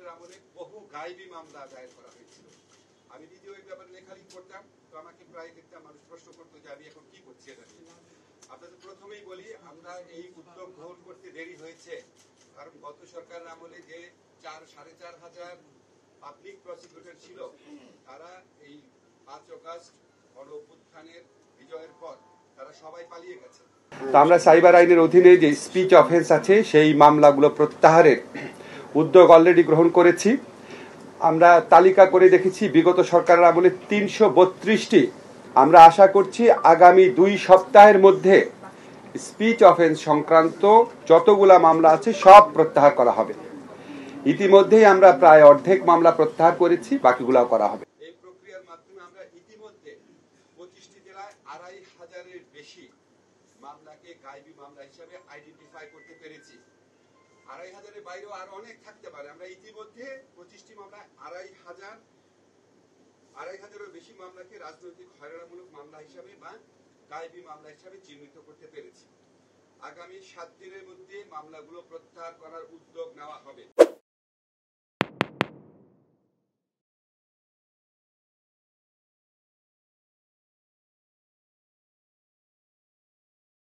সরকারের আমলে বহু গায়েবী মামলা দায়ের করা হয়েছিল। আমি যদিও এই ব্যাপারে লেখালেখি করতাম, তো আমাকে প্রায় দেখতাম মানুষ প্রশ্ন করতো যে আমি এখন কি করছি এটা নিয়ে। আপনাদের প্রথমেই বলি, আমরা এই উদ্যোগ গ্রহণ করতে দেরি হয়েছে কারণ গত সরকারের আমলে যে 4,500 পাবলিক প্রসিকিউটর ছিল, তারা এই 5 আগস্ট গণ অভ্যুত্থানের বিজয়ের পর তারা সবাই পালিয়ে গেছে। তো আমরা সাইবার আইনের অধীনে যে স্পিচ অফেন্স আছে সেই মামলাগুলো প্রত্যাহারের উদ্যোগ অলরেডি গ্রহণ করেছি। আমরা তালিকা করে দেখেছি বিগত সরকারের আমলে 332টি। আমরা আশা করছি আগামী 2 সপ্তাহের মধ্যে স্পিচ অফেন্স সংক্রান্ত যতগুলা মামলা আছে সব প্রত্যাহার করা হবে। ইতিমধ্যেই আমরা প্রায় অর্ধেক মামলা প্রত্যাহার করেছি, বাকিগুলাও করা হবে। এই প্রক্রিয়ার মাধ্যমে আমরা ইতিমধ্যে 25টি জেলায় 2,500-এর বেশি মামলাকে গায়েবী মামলা হিসেবে আইডেন্টিফাই করতে পেরেছি। 2,500-এর বাইরেও আরো অনেক থাকতে পারে। আমরা ইতিমধ্যে 25টি মামলায় 2,500-এরও বেশি মামলাকে রাজনৈতিক হয়রানিমূলক মামলা হিসাবে বা গায়েবী মামলা হিসাবে চিহ্নিত করতে পেরেছি। আগামী 7 দিনের মধ্যে মামলাগুলো প্রত্যাহার করার উদ্যোগ নেওয়া হবে।